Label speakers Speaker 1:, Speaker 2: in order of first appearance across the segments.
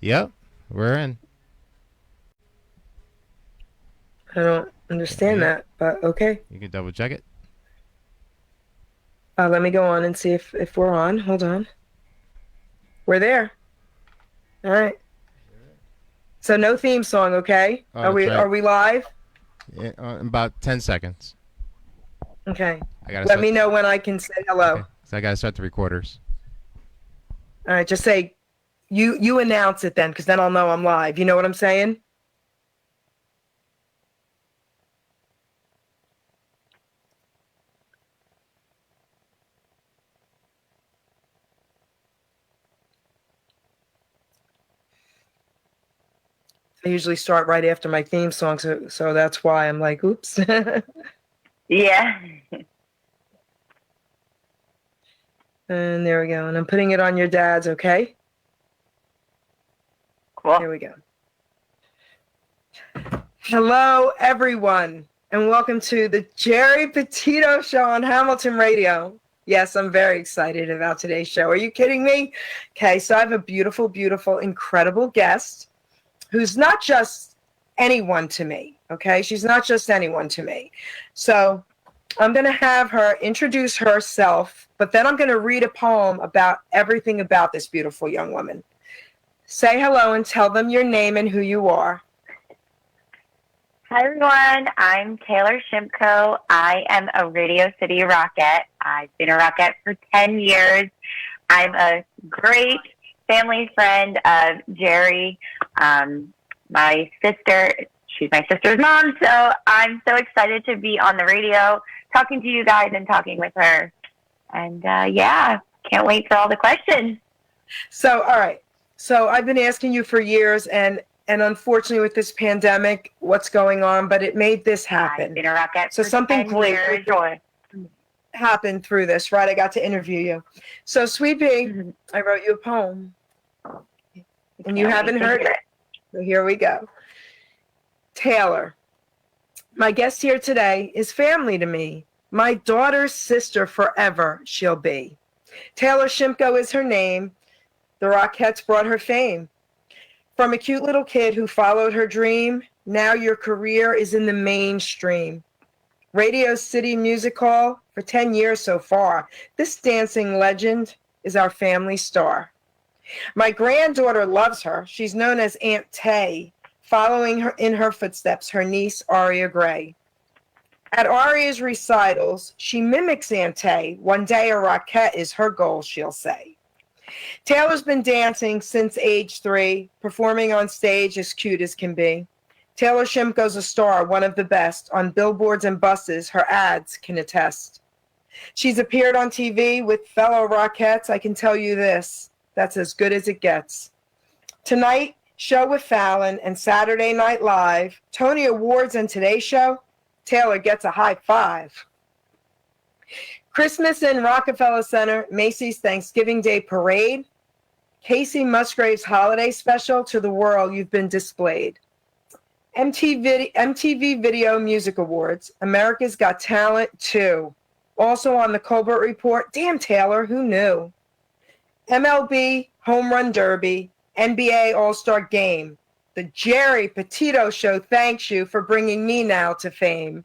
Speaker 1: Yep, we're in.
Speaker 2: I don't understand
Speaker 1: Yep,
Speaker 2: that, but okay.
Speaker 1: you can double check it.
Speaker 2: Let me go on and see if we're on. Hold on. We're there. All right. So no theme song, okay?
Speaker 1: Oh,
Speaker 2: Are
Speaker 1: that's
Speaker 2: we
Speaker 1: right.
Speaker 2: are we live?
Speaker 1: Yeah, in about 10 seconds.
Speaker 2: Okay.
Speaker 1: I gotta
Speaker 2: Let
Speaker 1: start.
Speaker 2: me know when I can say hello.
Speaker 1: Okay, so I gotta start the recorders.
Speaker 2: All right, just say you announce it then, because then I'll know I'm live. You know what I'm saying? I usually start right after my theme song, so that's why I'm like, oops.
Speaker 3: Yeah.
Speaker 2: And there we go. And I'm putting it on your dad's, okay?
Speaker 3: Cool.
Speaker 2: Here we go. Hello, everyone, and welcome to the Geri Petito Show on Hamilton Radio. Yes, I'm very excited about today's show. Are you kidding me? Okay, so I have a beautiful, beautiful, incredible guest who's not just anyone to me, okay? She's not just anyone to me. So I'm going to have her introduce herself, but then I'm going to read a poem about everything about this beautiful young woman. Say hello and tell them your name and who you are.
Speaker 3: Hi, everyone. I'm Taylor Shimko. I am a Radio City Rockette. I've been a Rockette for 10 years. I'm a great family friend of Geri, my sister. She's my sister's mom, so I'm so excited to be on the radio, talking to you guys and talking with her. And yeah, can't wait for all the questions.
Speaker 2: So, all right. So I've been asking you for years, and unfortunately with this pandemic, what's going on, but it made this happen.
Speaker 3: I've been a Rockette
Speaker 2: So
Speaker 3: for
Speaker 2: something
Speaker 3: 10
Speaker 2: great
Speaker 3: years.
Speaker 2: happened through this, right? I got to interview you. So, Sweet Pea, I wrote you a poem, and you haven't heard it. So here we go. Taylor, my guest here today is family to me. My daughter's sister forever she'll be. Taylor Shimko is her name. The Rockettes brought her fame. From a cute little kid who followed her dream, now your career is in the mainstream. Radio City Music Hall for 10 years so far. This dancing legend is our family star. My granddaughter loves her. She's known as Aunt Tay, following her in her footsteps, her niece Aria Gray. At Aria's recitals, she mimics Aunt Tay. One day a Rockette is her goal, she'll say. Taylor's been dancing since age 3, performing on stage as cute as can be. Taylor Shimko's a star, one of the best. On billboards and buses, her ads can attest. She's appeared on TV with fellow Rockettes. I can tell you this, that's as good as it gets. Tonight, Show with Fallon and Saturday Night Live, Tony Awards and Today Show, Taylor gets a high five. Christmas in Rockefeller Center, Macy's Thanksgiving Day Parade, Casey Musgrave's Holiday Special, to the world you've been displayed. MTV Video Music Awards, America's Got Talent 2. Also on the Colbert Report, damn Taylor, who knew? MLB Home Run Derby, NBA All-Star Game. The Geri Petito Show thanks you for bringing me now to fame.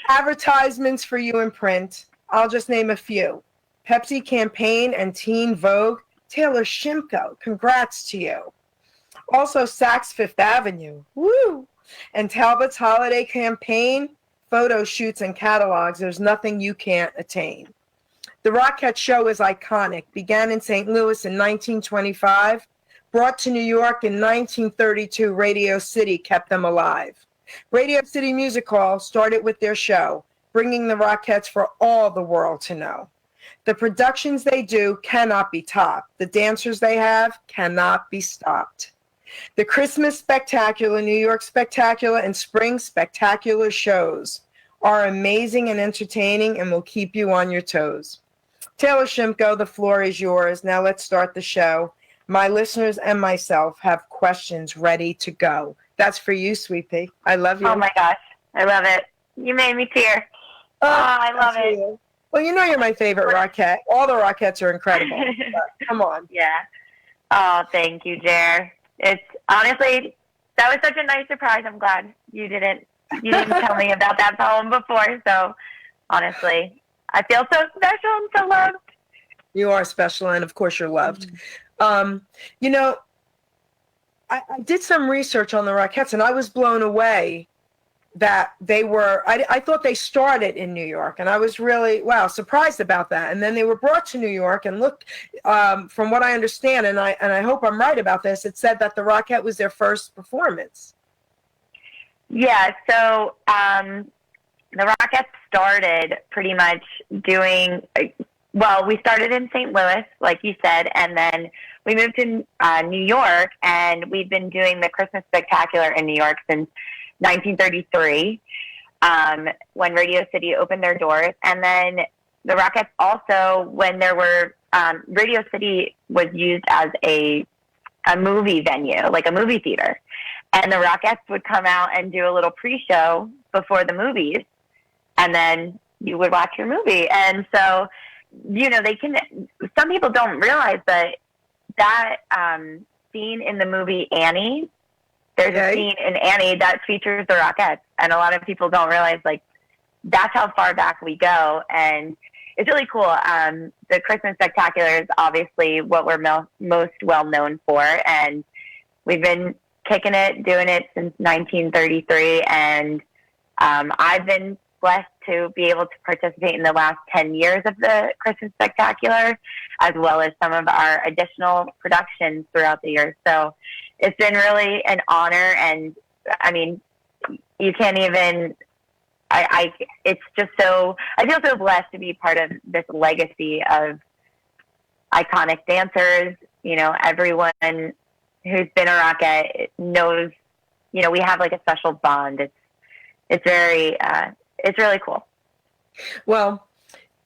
Speaker 2: Advertisements for you in print, I'll just name a few. Pepsi campaign and Teen Vogue, Taylor Shimko, congrats to you. Also Saks Fifth Avenue, woo! And Talbot's holiday campaign, photo shoots and catalogs, there's nothing you can't attain. The Rockette Show is iconic, began in St. Louis in 1925, brought to New York in 1932, Radio City kept them alive. Radio City Music Hall started with their show, bringing the Rockettes for all the world to know. The productions they do cannot be topped. The dancers they have cannot be stopped. The Christmas Spectacular, New York Spectacular, and Spring Spectacular shows are amazing and entertaining and will keep you on your toes. Taylor Shimko, the floor is yours. Now let's start the show. My listeners and myself have questions ready to go. That's for you, Sweet Pea. I love you.
Speaker 3: Oh my gosh, I love it. You made me tear. Oh, I love it.
Speaker 2: You. Well, you know you're my favorite Rockette. All the Rockettes are incredible. Come on.
Speaker 3: Yeah. Oh, thank you, Jer. It's honestly, that was such a nice surprise. I'm glad you didn't tell me about that poem before. So honestly, I feel so special and so loved.
Speaker 2: You are special, and of course, you're loved. You know, I did some research on the Rockettes, and I was blown away that they were, I thought they started in New York, and I was really, surprised about that. And then they were brought to New York, and look, from what I understand, and I hope I'm right about this, it said that the Rockette was their first performance.
Speaker 3: Yeah, so the Rockettes started pretty much doing, well, we started in St. Louis, like you said, and then we moved to New York, and we've been doing the Christmas Spectacular in New York since 1933, when Radio City opened their doors. And then the Rockettes also, when there were, Radio City was used as a movie venue, like a movie theater. And the Rockettes would come out and do a little pre-show before the movies, and then you would watch your movie. And so, you know, some people don't realize that scene in the movie Annie, there's a scene in Annie that features the Rockettes, and a lot of people don't realize, like, that's how far back we go, and it's really cool. The Christmas Spectacular is obviously what we're most well known for, and we've been kicking it, doing it since 1933, and I've been blessed to be able to participate in the last 10 years of the Christmas Spectacular, as well as some of our additional productions throughout the year. So it's been really an honor, and I mean, you can't even, it's just so, I feel so blessed to be part of this legacy of iconic dancers. You know, everyone who's been a Rockette knows, you know, we have like a special bond. It's very, it's really cool.
Speaker 2: Well,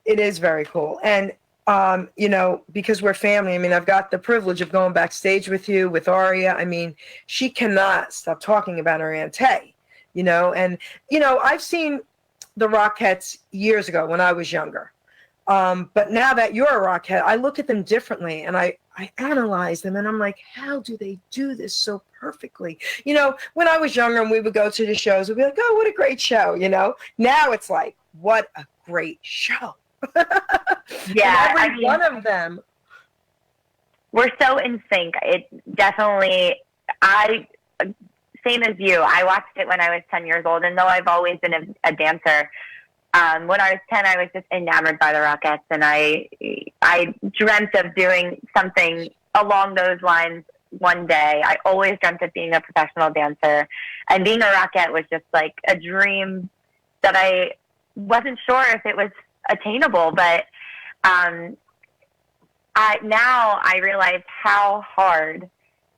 Speaker 2: it is very cool. And, you know, because we're family, I mean, I've got the privilege of going backstage with you, with Aria. I mean, she cannot stop talking about her Aunt Tay, you know, and, you know, I've seen the Rockettes years ago when I was younger. But now that you're a Rockette, I look at them differently, and I analyze them, and I'm like, how do they do this so perfectly? You know, when I was younger and we would go to the shows, we'd be like, oh, what a great show, you know? Now it's like, what a great show.
Speaker 3: Yeah,
Speaker 2: every one of them.
Speaker 3: We're so in sync. It definitely, same as you, I watched it when I was 10 years old, and though I've always been a dancer, when I was 10, I was just enamored by the Rockettes, and I dreamt of doing something along those lines one day. I always dreamt of being a professional dancer, and being a Rockette was just like a dream that I wasn't sure if it was attainable, but now I realize how hard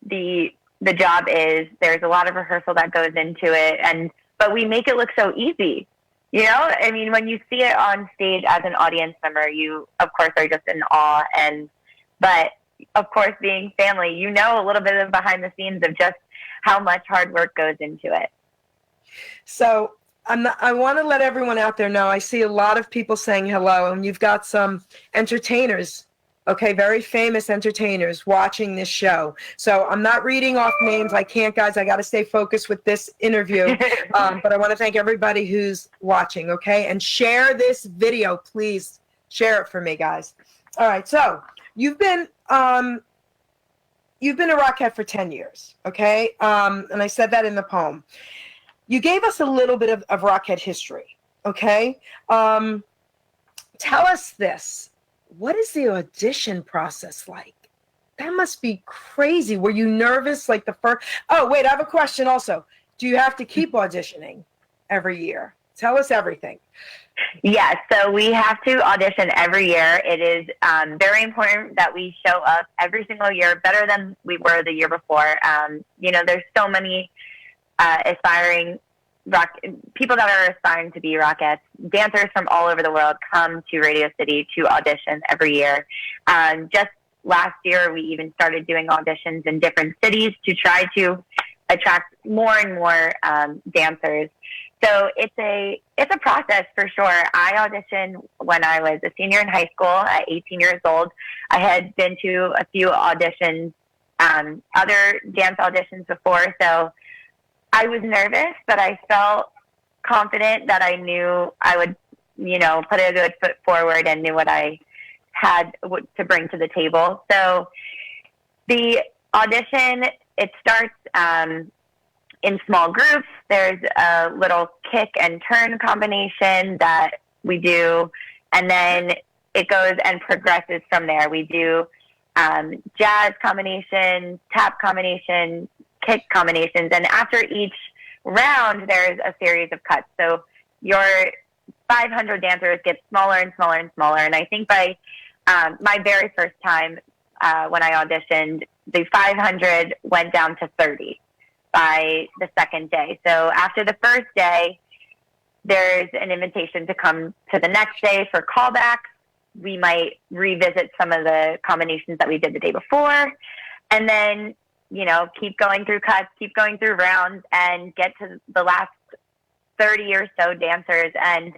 Speaker 3: the job is. There's a lot of rehearsal that goes into it, but we make it look so easy. You know, I mean, when you see it on stage as an audience member, you, of course, are just in awe. But, of course, being family, you know a little bit of behind the scenes of just how much hard work goes into it.
Speaker 2: So I want to let everyone out there know, I see a lot of people saying hello, and you've got some entertainers, okay, very famous entertainers watching this show. So I'm not reading off names. I can't, guys. I got to stay focused with this interview. But I want to thank everybody who's watching, okay? And share this video, please. Share it for me, guys. All right. So you've been a Rockette for 10 years, okay? And I said that in the poem. You gave us a little bit of Rockette history, okay? Tell us this. What is the audition process like? That must be crazy. Were you nervous like the first? Oh, wait, I have a question also. Do you have to keep auditioning every year? Tell us everything.
Speaker 3: Yes, so we have to audition every year. It is very important that we show up every single year better than we were the year before. You know, there's so many aspiring people that are aspiring to be Rockettes. Dancers from all over the world come to Radio City to audition every year. Just last year, we even started doing auditions in different cities to try to attract more and more dancers. So it's a process for sure. I auditioned when I was a senior in high school at 18 years old. I had been to a few auditions other dance auditions before, so I was nervous, but I felt confident that I knew I would, put a good foot forward and knew what I had to bring to the table. So the audition, it starts in small groups. There's a little kick and turn combination that we do, and then it goes and progresses from there. We do jazz combinations, tap combinations, kick combinations, and after each round, there's a series of cuts. So your 500 dancers get smaller and smaller and smaller, and I think by my very first time when I auditioned, the 500 went down to 30 by the second day. So after the first day, there's an invitation to come to the next day for callbacks. We might revisit some of the combinations that we did the day before, and then, keep going through cuts, keep going through rounds, and get to the last 30 or so dancers. And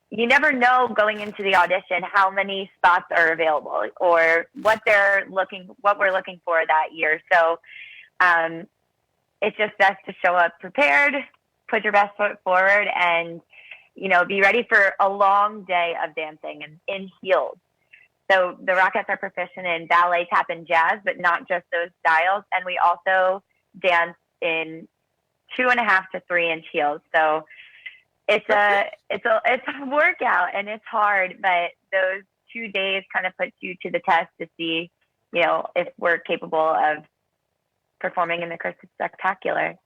Speaker 3: you never know going into the audition how many spots are available or what we're looking for that year. So it's just best to show up prepared, put your best foot forward, and be ready for a long day of dancing and in heels. So the Rockettes are proficient in ballet, tap, and jazz, but not just those styles. And we also dance in 2.5 to 3-inch heels. So it's a workout and it's hard, but those 2 days kind of puts you to the test to see, if we're capable of performing in the Christmas Spectacular.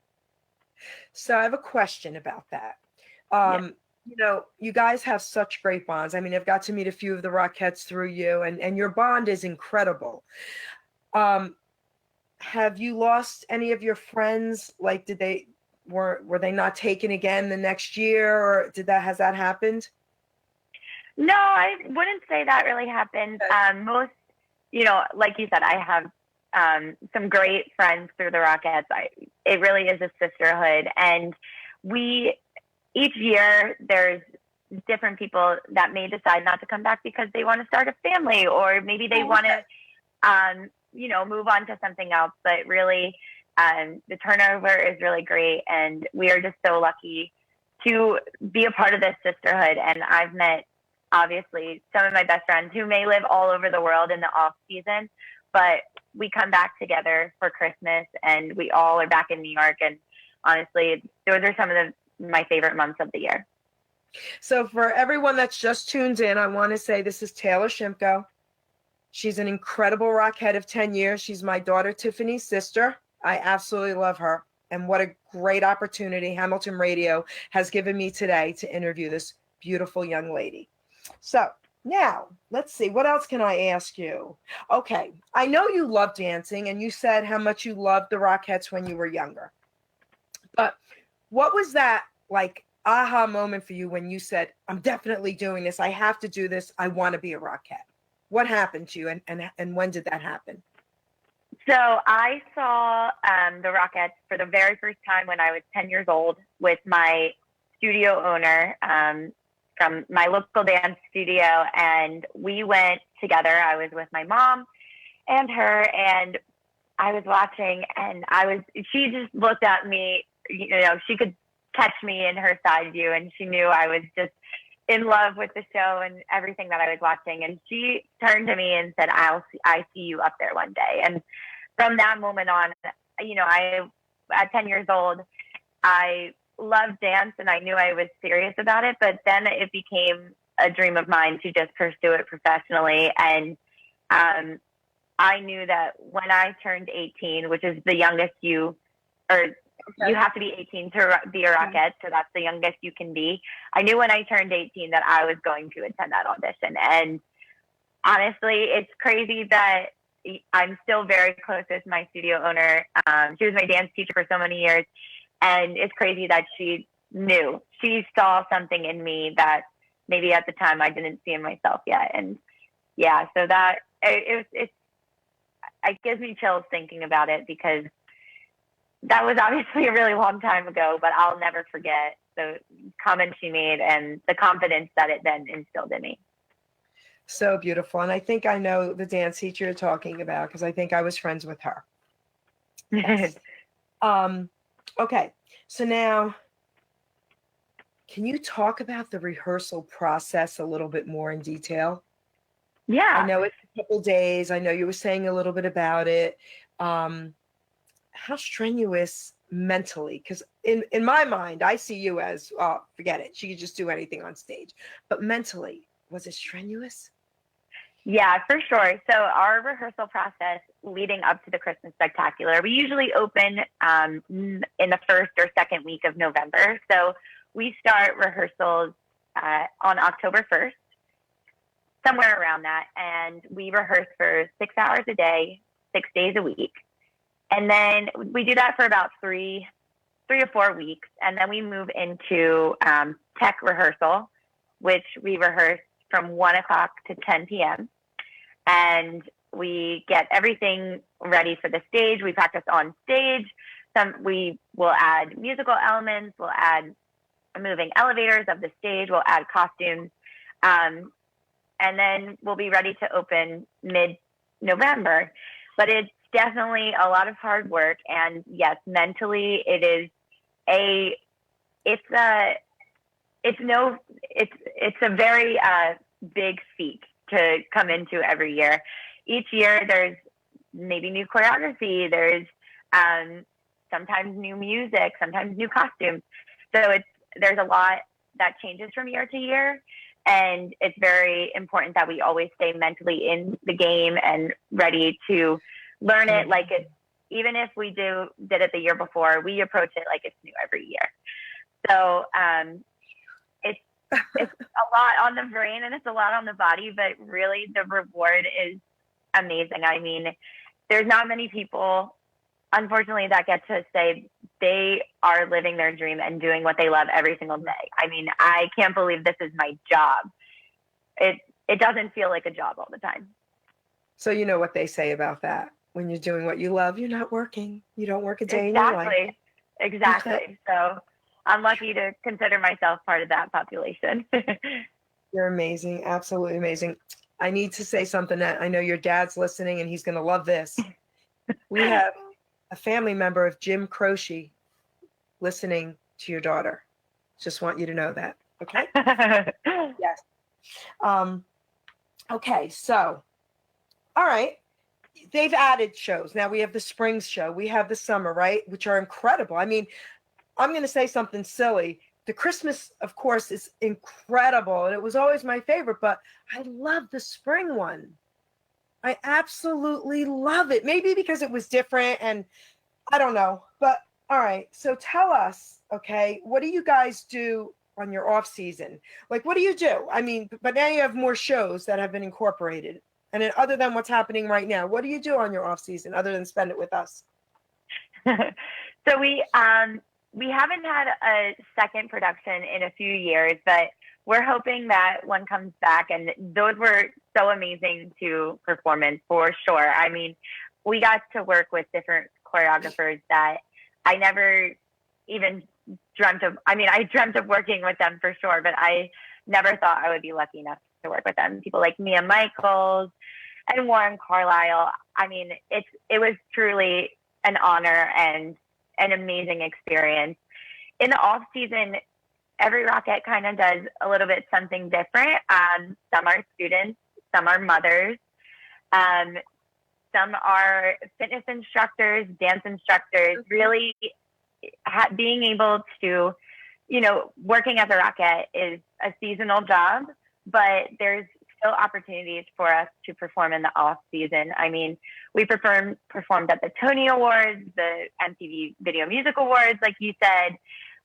Speaker 2: So I have a question about that.
Speaker 3: Yeah.
Speaker 2: You guys have such great bonds. I mean, I've got to meet a few of the Rockettes through you, and your bond is incredible. Have you lost any of your friends? Like, were they not taken again the next year, or has that happened?
Speaker 3: No, I wouldn't say that really happened.
Speaker 2: Okay.
Speaker 3: Most, like you said, I have some great friends through the Rockettes. It really is a sisterhood, and each year there's different people that may decide not to come back because they want to start a family, or maybe they want to, move on to something else. But really, the turnover is really great, and we are just so lucky to be a part of this sisterhood. And I've met, obviously, some of my best friends who may live all over the world in the off season, but we come back together for Christmas, and we all are back in New York. And honestly, those are some of my favorite months of the year.
Speaker 2: So for everyone that's just tuned in, I want to say this is Taylor Shimko. She's an incredible Rockette of 10 years. She's my daughter Tiffany's sister. I absolutely love her. And what a great opportunity Hamilton Radio has given me today to interview this beautiful young lady. So now, let's see. What else can I ask you? Okay. I know you love dancing, and you said how much you loved the Rockettes when you were younger. But what was that aha moment for you when you said, I'm definitely doing this. I have to do this. I want to be a Rockette. What happened to you, and when did that happen?
Speaker 3: So I saw the Rockettes for the very first time when I was 10 years old with my studio owner from my local dance studio, and we went together. I was with my mom and her, and I was watching, and she just looked at me, she could catch me in her side view, and she knew I was just in love with the show and everything that I was watching. And she turned to me and said, I see you up there one day. And from that moment on, at 10 years old, I loved dance, and I knew I was serious about it, but then it became a dream of mine to just pursue it professionally. And I knew that when I turned 18, which is the youngest you have to be 18 to be a Rockette, so that's the youngest you can be. I knew when I turned 18 that I was going to attend that audition. And honestly, it's crazy that I'm still very close with my studio owner. She was my dance teacher for so many years, and it's crazy that she knew. She saw something in me that maybe at the time I didn't see in myself yet. And yeah, so that it gives me chills thinking about it, because that was obviously a really long time ago, but I'll never forget the comments she made and the confidence that it then instilled in me.
Speaker 2: So beautiful. And I think I know the dance teacher you're talking about because I think I was friends with her. Yes. Okay. So now, can you talk about the rehearsal process a little bit more in detail?
Speaker 3: Yeah.
Speaker 2: I know it's a couple days. I know you were saying a little bit about it. How strenuous mentally? Because in my mind, I see you as, oh, forget it. She could just do anything on stage. But mentally, was it strenuous?
Speaker 3: Yeah, for sure. So our rehearsal process leading up to the Christmas Spectacular, we usually open in the first or second week of November. So we start rehearsals on October 1st, somewhere around that. And we rehearse for 6 hours a day, 6 days a week. And then we do that for about 3 or 4 weeks. And then we move into tech rehearsal, which we rehearse from 1 o'clock to 10 p.m. And we get everything ready for the stage. We practice on stage. We will add musical elements. We'll add moving elevators of the stage. We'll add costumes. And then we'll be ready to open mid-November. But it's definitely a lot of hard work. And yes, mentally it's a very big feat to come into every year. Each year there's maybe new choreography, there's sometimes new music, sometimes new costumes. So there's a lot that changes from year to year. And it's very important that we always stay mentally in the game and ready to learn it like it, even if we did it the year before, we approach it like it's new every year. So it's a lot on the brain and it's a lot on the body, but really the reward is amazing. I mean, there's not many people, unfortunately, that get to say they are living their dream and doing what they love every single day. I mean, I can't believe this is my job. It doesn't feel like a job all the time.
Speaker 2: So you know what they say about that. When you're doing what you love, you're not working. You don't work a day in your life.
Speaker 3: Exactly. So I'm lucky to consider myself part of that population.
Speaker 2: You're amazing. Absolutely amazing. I need to say something that I know your dad's listening and he's going to love this. We have a family member of Jim Croce listening to your daughter. Just want you to know that. Okay? Yes. Okay. So, all right. They've added shows. Now we have the spring show. We have the summer, right? Which are incredible. I mean, I'm going to say something silly. The Christmas, of course, is incredible. And it was always my favorite, but I love the spring one. I absolutely love it. Maybe because it was different and I don't know. But all right. So tell us, okay, what do you guys do on your off season? Like, what do you do? I mean, but now you have more shows that have been incorporated. And then other than what's happening right now, what do you do on your off season other than spend it with us?
Speaker 3: So we haven't had a second production in a few years, but we're hoping that one comes back. And those were so amazing to perform in, for sure. I mean, we got to work with different choreographers that I never even dreamt of. I mean, I dreamt of working with them for sure, but I never thought I would be lucky enough to work with them. People like Mia Michaels and Warren Carlisle. I mean, it was truly an honor and an amazing experience. In the off season, every Rockette kind of does a little bit something different. Some are students, some are mothers, some are fitness instructors, dance instructors. Really being able to, working as a Rockette is a seasonal job, but there's still opportunities for us to perform in the off season. I mean, we performed at the Tony Awards, the MTV Video Music Awards, like you said.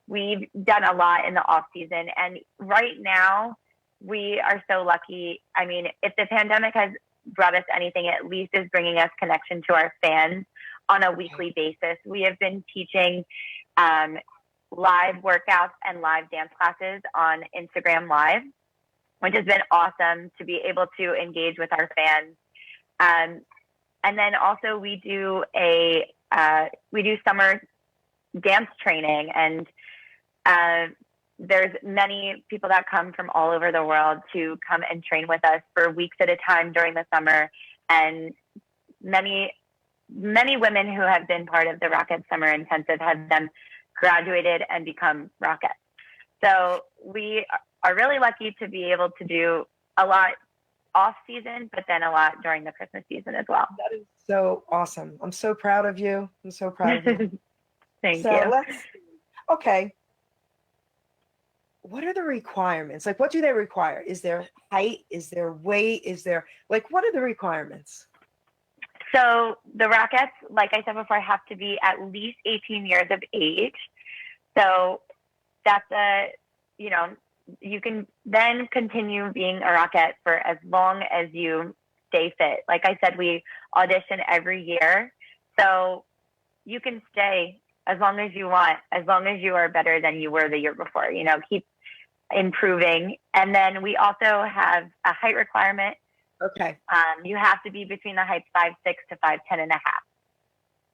Speaker 3: We've done a lot in the off season, and right now we are so lucky. I mean, if the pandemic has brought us anything, at least is bringing us connection to our fans on a weekly basis. We have been teaching live workouts and live dance classes on Instagram Live, which has been awesome to be able to engage with our fans. And then also we do summer dance training, and there's many people that come from all over the world to come and train with us for weeks at a time during the summer. And many women who have been part of the Rocket Summer Intensive have then graduated and become Rockets. So we are really lucky to be able to do a lot off season, but then a lot during the Christmas season as well.
Speaker 2: That is so awesome. I'm so proud of you. I'm so proud of you.
Speaker 3: Thank
Speaker 2: So
Speaker 3: you.
Speaker 2: let's see. Okay. What are the requirements? Like, what do they require? Is there height? Is there weight? Is there, like, what are the requirements?
Speaker 3: So the Rockettes, like I said before, have to be at least 18 years of age. So that's you can then continue being a Rockette for as long as you stay fit. Like I said, we audition every year. So you can stay as long as you want, as long as you are better than you were the year before, keep improving. And then we also have a height requirement.
Speaker 2: Okay.
Speaker 3: You have to be between the heights 5'6" to 5'10 and a half.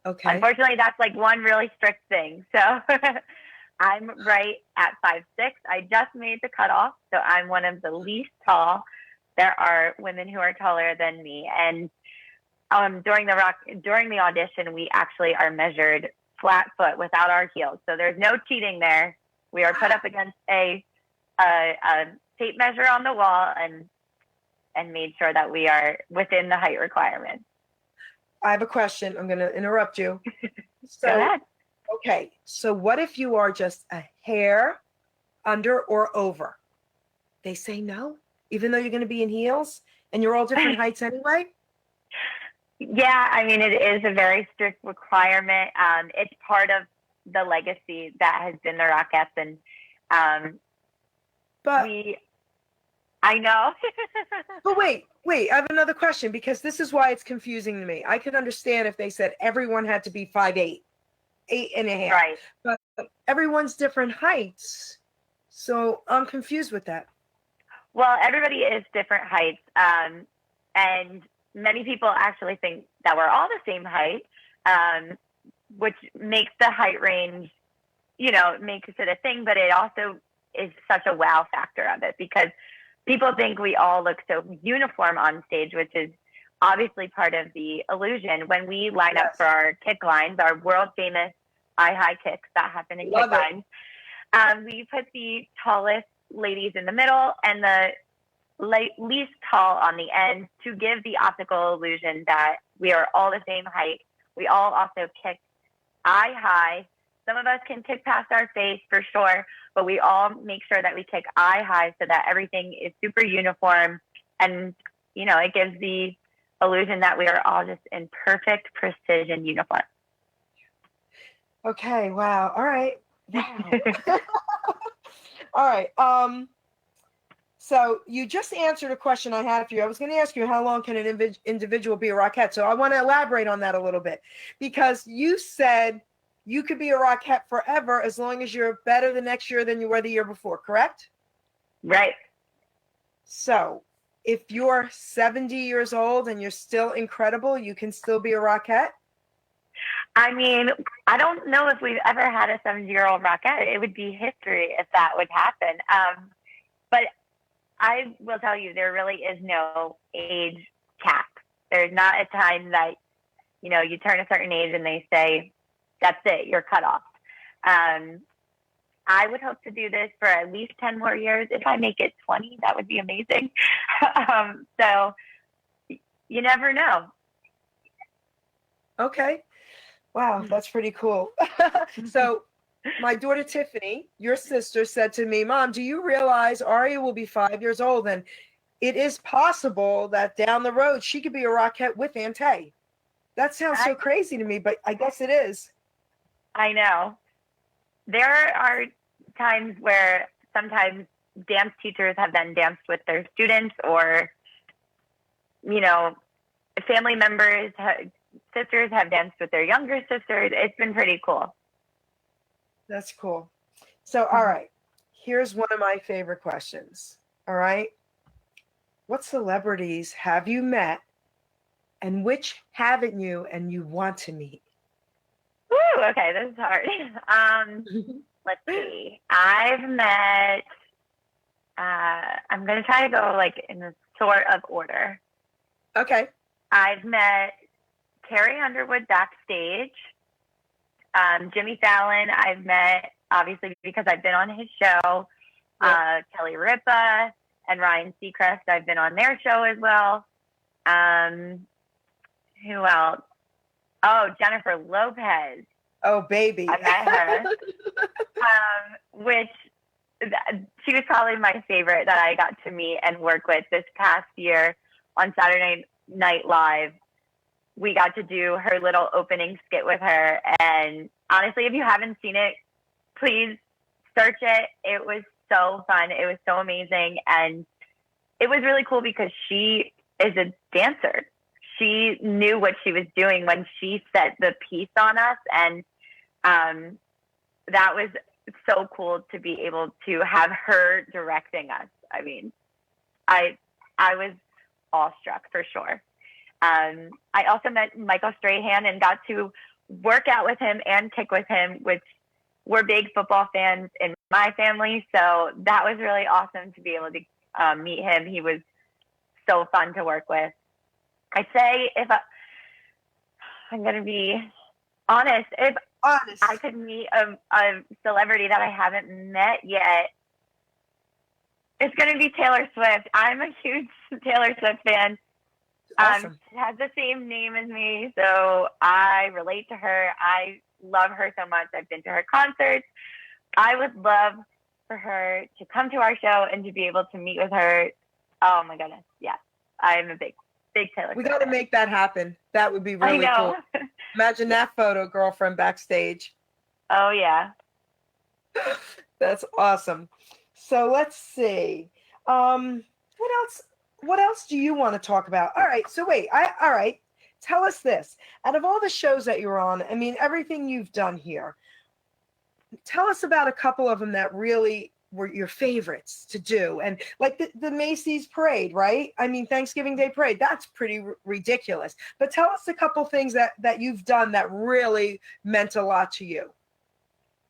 Speaker 2: Okay.
Speaker 3: Unfortunately, that's like one really strict thing. So I'm right at 5'6". I just made the cutoff, so I'm one of the least tall. There are women who are taller than me, and during the audition, we actually are measured flat foot without our heels. So there's no cheating there. We are put up against a tape measure on the wall and made sure that we are within the height requirements.
Speaker 2: I have a question. I'm going to interrupt you.
Speaker 3: Go ahead.
Speaker 2: Okay. So what if you are just a hair under or over? They say no, even though you're going to be in heels and you're all different heights anyway?
Speaker 3: Yeah, I mean, it is a very strict requirement. It's part of the legacy that has been the Rockettes, and I know.
Speaker 2: But wait, I have another question, because this is why it's confusing to me. I could understand if they said everyone had to be 5'8", 8.5".
Speaker 3: Right.
Speaker 2: But everyone's different heights. So I'm confused with that.
Speaker 3: Well, everybody is different heights. And many people actually think that we're all the same height, which makes the height range, makes it a thing, but it also is such a wow factor of it, because people think we all look so uniform on stage, which is obviously part of the illusion. When we line up for our kick lines, our world famous high kicks that happen in kick lines, we put the tallest ladies in the middle and the least tall on the end to give the optical illusion that we are all the same height. We all also kick eye high. Some of us can kick past our face for sure, but we all make sure that we kick eye high so that everything is super uniform. And, it gives the illusion that we are all just in perfect precision uniform.
Speaker 2: Okay. Wow. All right. Wow. All right. So you just answered a question I had for you. I was going to ask you, how long can an individual be a Rockette? So I want to elaborate on that a little bit, because you said you could be a Rockette forever as long as you're better the next year than you were the year before, correct?
Speaker 3: Right.
Speaker 2: So if you're 70 years old and you're still incredible, you can still be a Rockette?
Speaker 3: I mean, I don't know if we've ever had a 70-year-old Rockette. It would be history if that would happen. But I will tell you, there really is no age cap. There's not a time that, you turn a certain age and they say, that's it, you're cut off. I would hope to do this for at least 10 more years. If I make it 20, that would be amazing. So you never know.
Speaker 2: Okay. Wow, that's pretty cool. So my daughter Tiffany, your sister, said to me, Mom, do you realize Aria will be 5 years old, and it is possible that down the road she could be a Rockette with Ante? That sounds so crazy to me, but I guess it is.
Speaker 3: I know. There are times where sometimes dance teachers have then danced with their students, or, family members, sisters have danced with their younger sisters. It's been pretty cool.
Speaker 2: That's cool. So, all right, here's one of my favorite questions. All right. What celebrities have you met, and which haven't you and you want to meet?
Speaker 3: Woo, okay, this is hard. let's see. I've met, I'm going to try to go like in the sort of order.
Speaker 2: Okay.
Speaker 3: I've met Carrie Underwood backstage. Jimmy Fallon, I've met, obviously, because I've been on his show.
Speaker 2: Yep.
Speaker 3: Kelly Ripa and Ryan Seacrest, I've been on their show as well. Who else? Oh, Jennifer Lopez.
Speaker 2: Oh, baby.
Speaker 3: I met her. Which she was probably my favorite that I got to meet and work with this past year on Saturday Night Live. We got to do her little opening skit with her. And honestly, if you haven't seen it, please search it. It was so fun. It was so amazing. And it was really cool because she is a dancer. She knew what she was doing when she set the piece on us. And that was so cool to be able to have her directing us. I mean, I was awestruck for sure. I also met Michael Strahan and got to work out with him and kick with him, which we're big football fans in my family. So that was really awesome to be able to meet him. He was so fun to work with. I'd say if I'm going to be honest, if I could meet a celebrity that I haven't met yet, it's going to be Taylor Swift. I'm a huge Taylor Swift fan.
Speaker 2: Awesome.
Speaker 3: She has the same name as me, so I relate to her. I love her so much. I've been to her concerts. I would love for her to come to our show and to be able to meet with her. Oh my goodness, yeah. I'm a big Taylor Swift.
Speaker 2: We got to make that happen. That would be really cool. Imagine that photo, girlfriend backstage.
Speaker 3: Oh yeah.
Speaker 2: That's awesome. So let's see. What else do you want to talk about? All right. So wait. All right. Tell us this. Out of all the shows that you're on, I mean, everything you've done here, tell us about a couple of them that really were your favorites to do. And like the Macy's parade, right? I mean, Thanksgiving Day parade, that's pretty ridiculous. But tell us a couple things that you've done that really meant a lot to you.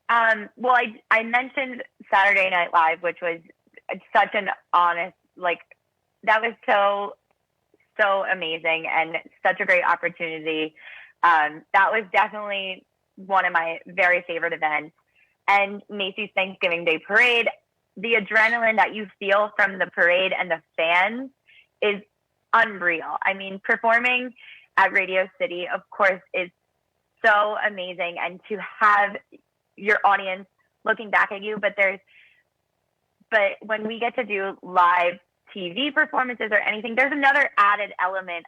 Speaker 3: Well, I mentioned Saturday Night Live, which was such an honest, like, that was so amazing and such a great opportunity. That was definitely one of my very favorite events. And Macy's Thanksgiving Day Parade, the adrenaline that you feel from the parade and the fans is unreal. I mean, performing at Radio City, of course, is so amazing. And to have your audience looking back at you, but when we get to do live TV performances or anything, there's another added element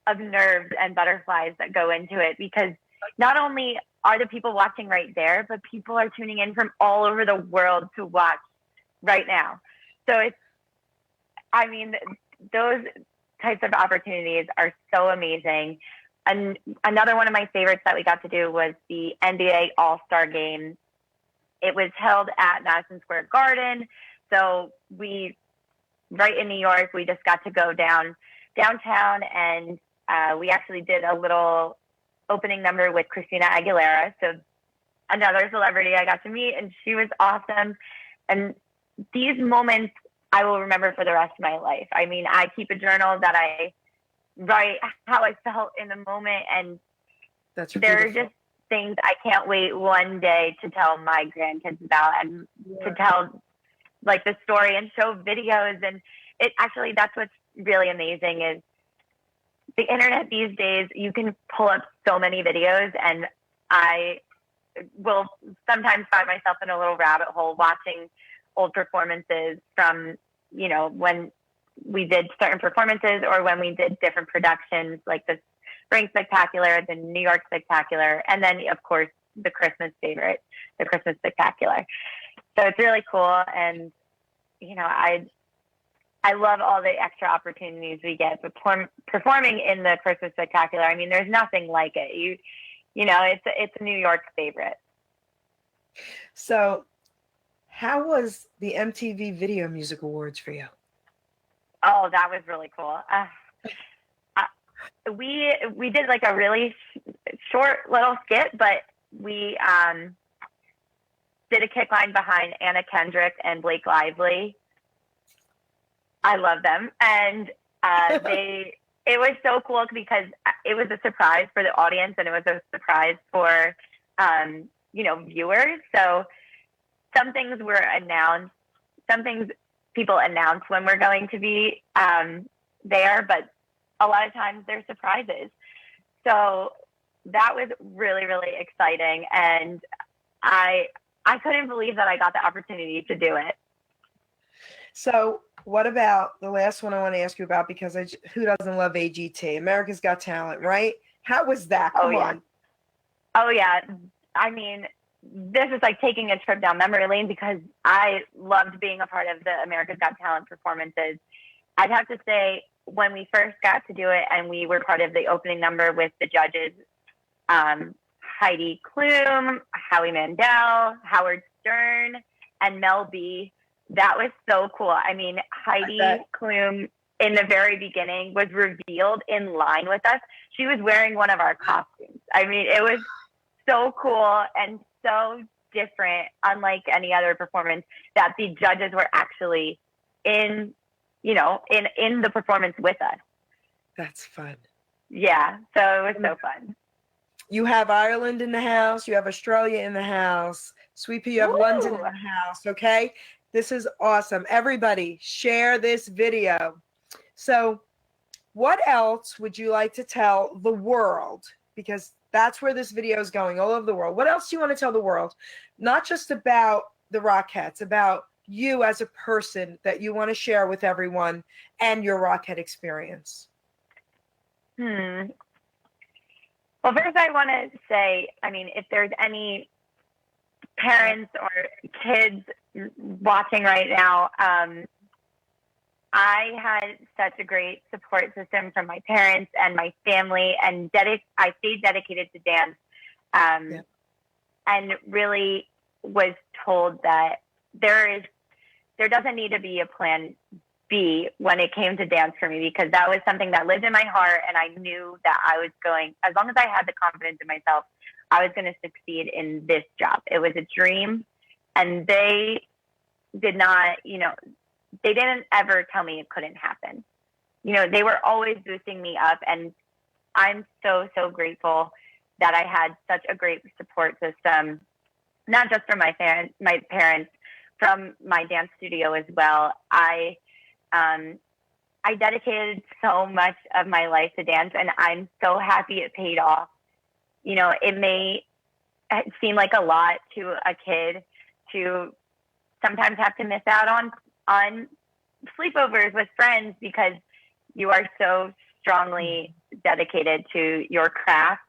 Speaker 3: of nerves and butterflies that go into it, because not only are the people watching right there, but people are tuning in from all over the world to watch right now. So those types of opportunities are so amazing. And another one of my favorites that we got to do was the NBA All-Star Game. It was held at Madison Square Garden. So right in New York, we just got to go downtown, and we actually did a little opening number with Christina Aguilera. So another celebrity I got to meet, and she was awesome. And these moments I will remember for the rest of my life. I mean, I keep a journal that I write how I felt in the moment, and there are just things I can't wait one day to tell my grandkids about, and to tell like the story and show videos. And that's what's really amazing is the internet these days. You can pull up so many videos, and I will sometimes find myself in a little rabbit hole watching old performances from, when we did certain performances or when we did different productions, like the Spring Spectacular, the New York Spectacular, and then of course the Christmas favorite, the Christmas Spectacular. So it's really cool. And, I love all the extra opportunities we get performing in the Christmas Spectacular. I mean, there's nothing like it. It's a New York favorite.
Speaker 2: So how was the MTV Video Music Awards for you?
Speaker 3: Oh, that was really cool. We did like a really short little skit, but we did a kick line behind Anna Kendrick and Blake Lively. I love them. And it was so cool because it was a surprise for the audience and it was a surprise for, viewers. So some things were announced, some things people announce when we're going to be there, but a lot of times they're surprises. So that was really, really exciting. And I couldn't believe that I got the opportunity to do it.
Speaker 2: So what about the last one I want to ask you about, because who doesn't love AGT? America's Got Talent, right? How was that? Come on.
Speaker 3: Oh, yeah. I mean, this is like taking a trip down memory lane because I loved being a part of the America's Got Talent performances. I'd have to say, when we first got to do it and we were part of the opening number with the judges, Heidi Klum, Howie Mandel, Howard Stern, and Mel B, that was so cool. I mean, Heidi Klum in the very beginning was revealed in line with us. She was wearing one of our costumes. I mean, it was so cool and so different, unlike any other performance, that the judges were actually in the performance with us. That's
Speaker 2: fun.
Speaker 3: Yeah, so it was so fun.
Speaker 2: You have Ireland in the house. You have Australia in the house. Sweet Pea, you have London in the house, okay? This is awesome. Everybody, share this video. So what else would you like to tell the world? Because that's where this video is going, all over the world. What else do you want to tell the world? Not just about the Rockettes, about you as a person that you want to share with everyone and your Rockette experience.
Speaker 3: Well, first I want to say, I mean, if there's any parents or kids watching right now, I had such a great support system from my parents and my family, and I stayed dedicated to dance, and really was told that there doesn't need to be a plan B when it came to dance for me, because that was something that lived in my heart, and I knew that I was going, as long as I had the confidence in myself, I was going to succeed in this job. It was a dream, and they did not, they didn't ever tell me it couldn't happen. They were always boosting me up, and I'm so, so grateful that I had such a great support system, not just from my parents, from my dance studio as well. I dedicated so much of my life to dance, and I'm so happy it paid off. It may seem like a lot to a kid to sometimes have to miss out on sleepovers with friends because you are so strongly dedicated to your craft,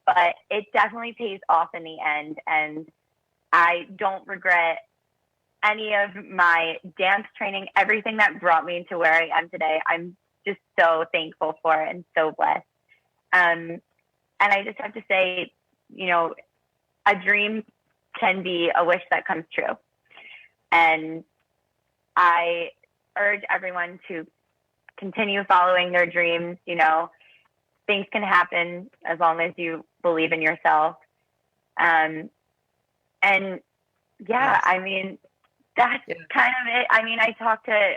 Speaker 3: but it definitely pays off in the end. And I don't regret any of my dance training, everything that brought me to where I am today. I'm just so thankful for and so blessed. And I just have to say, a dream can be a wish that comes true. And I urge everyone to continue following their dreams. Things can happen as long as you believe in yourself. And yeah, I mean, that's kind of it. I mean, I talked to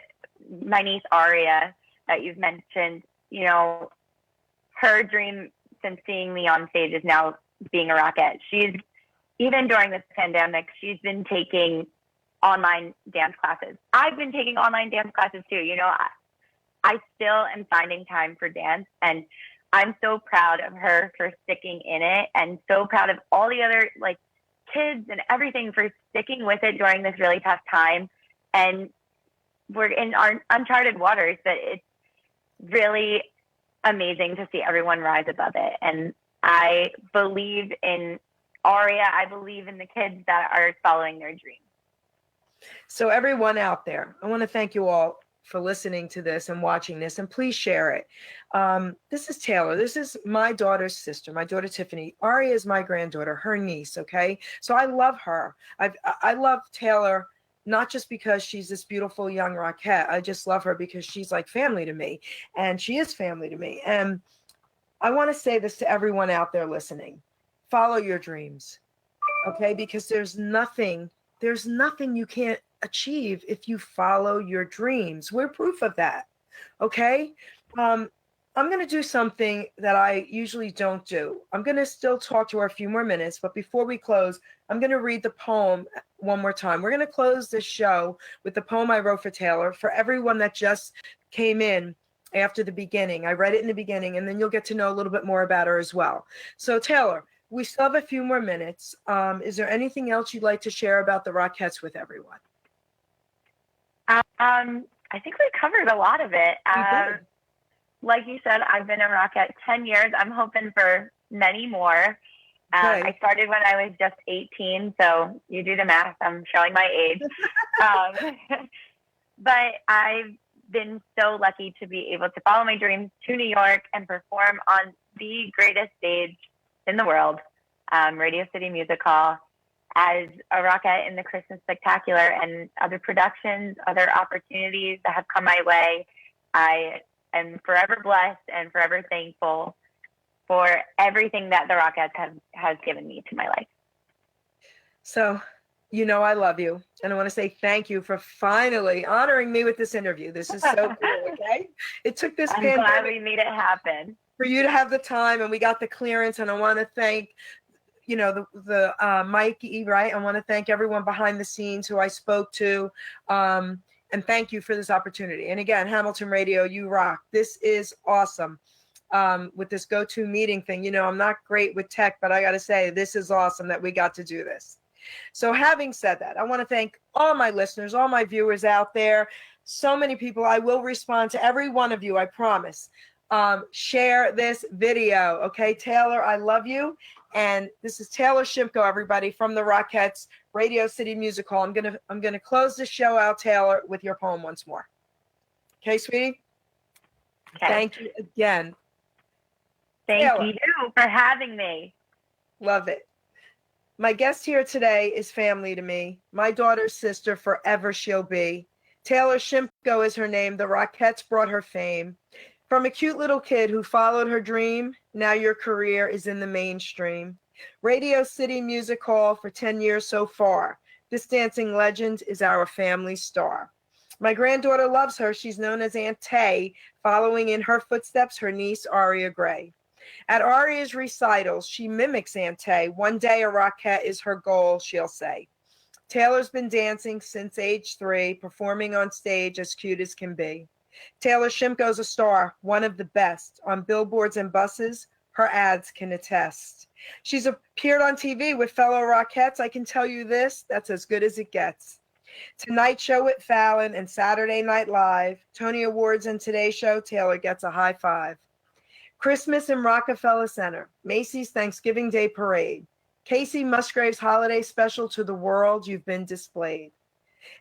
Speaker 3: my niece Aria that you've mentioned. Her dream since seeing me on stage is now being a Rockette. Even during this pandemic, she's been taking online dance classes. I've been taking online dance classes too. I still am finding time for dance, and I'm so proud of her for sticking in it, and so proud of all the other kids and everything for sticking with it during this really tough time. And we're in our uncharted waters, but it's really amazing to see everyone rise above it. And I believe in Aria. I believe in the kids that are following their dreams.
Speaker 2: So everyone out there, I want to thank you all for listening to this and watching this, and please share it. This is Taylor. This is my daughter's sister, my daughter Tiffany. Aria is my granddaughter, her niece, okay? So I love her. I love Taylor, not just because she's this beautiful young Rockette. I just love her because she's like family to me, and she is family to me. And I want to say this to everyone out there listening. Follow your dreams, okay? Because there's nothing there's nothing you can't achieve if you follow your dreams. We're proof of that. Okay. I'm going to do something that I usually don't do. I'm going to still talk to her a few more minutes, but before we close, I'm going to read the poem one more time. We're going to close this show with the poem I wrote for Taylor. For everyone that just came in after the beginning, I read it in the beginning, and then you'll get to know a little bit more about her as well. So Taylor, we still have a few more minutes. Is there anything else you'd like to share about the Rockettes with everyone?
Speaker 3: I think we covered a lot of it. Like you said, I've been a Rockette 10 years. I'm hoping for many more. I started when I was just 18, so you do the math. I'm showing my age. But I've been so lucky to be able to follow my dreams to New York and perform on the greatest stage in the world, Radio City Music Hall, as a Rockette in the Christmas Spectacular, and other productions, other opportunities that have come my way. I am forever blessed and forever thankful for everything that the Rockettes has given me to my life.
Speaker 2: So, you know, I love you. And I want to say thank you for finally honoring me with this interview. This is so cool, okay? It took this
Speaker 3: I'm glad we made it happen.
Speaker 2: For you to have the time, and we got the clearance. And I want to thank, you know, the Mikey, right? I want to thank everyone behind the scenes who I spoke to. And thank you for this opportunity. And again, Hamilton Radio, you rock. This is awesome. With this go-to meeting thing, you know, I'm not great with tech, but I got to say, this is awesome that we got to do this. So having said that, I want to thank all my listeners, all my viewers out there. So many people. I will respond to every one of you, I promise. Share this video. Okay, Taylor, I love you. And this is Taylor Shimko, everybody, from the Rockettes, Radio City Music Hall. I'm gonna close this show out, Taylor, with your poem once more. Okay, sweetie?
Speaker 3: Okay.
Speaker 2: Thank you again.
Speaker 3: Thank
Speaker 2: Taylor.
Speaker 3: you for having me.
Speaker 2: Love it. My guest here today is family to me. My daughter's sister, forever she'll be. Taylor Shimko is her name. The Rockettes brought her fame. From a cute little kid who followed her dream, now your career is in the mainstream. Radio City Music Hall for 10 years so far. This dancing legend is our family star. My granddaughter loves her. She's known as Aunt Tay, following in her footsteps her niece Aria Gray. At Aria's recitals, she mimics Aunt Tay. One day a Rockette is her goal, she'll say. Taylor's been dancing since age 3, performing on stage as cute as can be. Taylor Shimko's a star, one of the best. On billboards and buses, her ads can attest. She's appeared on TV with fellow Rockettes. I can tell you this, that's as good as it gets. Tonight Show with Fallon and Saturday Night Live, Tony Awards and Today Show, Taylor gets a high five. Christmas in Rockefeller Center, Macy's Thanksgiving Day Parade, Casey Musgrave's Holiday Special to the world, you've been displayed.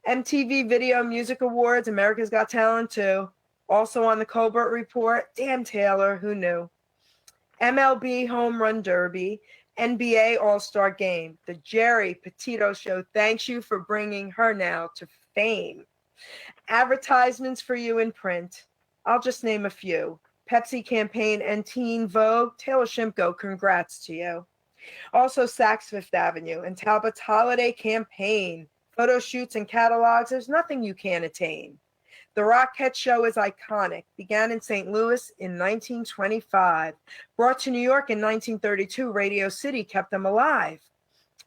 Speaker 2: MTV Video Music Awards, America's Got Talent too. Also on the Colbert Report, damn Taylor, who knew? MLB Home Run Derby, NBA All-Star Game. The Geri Petito Show thanks you for bringing her now to fame. Advertisements for you in print. I'll just name a few. Pepsi campaign and Teen Vogue. Taylor Shimko, congrats to you. Also Saks Fifth Avenue and Talbot's Holiday Campaign. Photo shoots and catalogs, there's nothing you can't attain. The Rockette Show is iconic. Began in St. Louis in 1925. Brought to New York in 1932, Radio City kept them alive.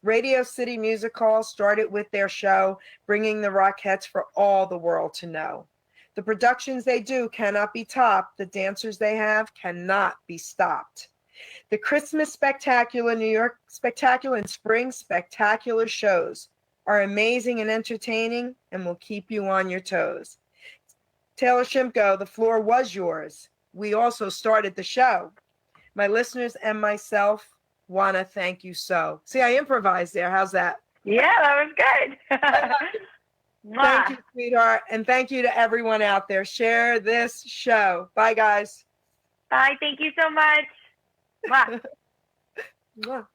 Speaker 2: Radio City Music Hall started with their show, bringing the Rockettes for all the world to know. The productions they do cannot be topped. The dancers they have cannot be stopped. The Christmas Spectacular, New York Spectacular, and Spring Spectacular shows are amazing and entertaining and will keep you on your toes. Taylor Shimko, the floor was yours. We also started the show. My listeners and myself want to thank you so. See, I improvised there. How's that?
Speaker 3: Yeah, that was good.
Speaker 2: Thank you, sweetheart. And thank you to everyone out there. Share this show. Bye, guys.
Speaker 3: Bye. Thank you so much. Mwah.
Speaker 2: Mwah.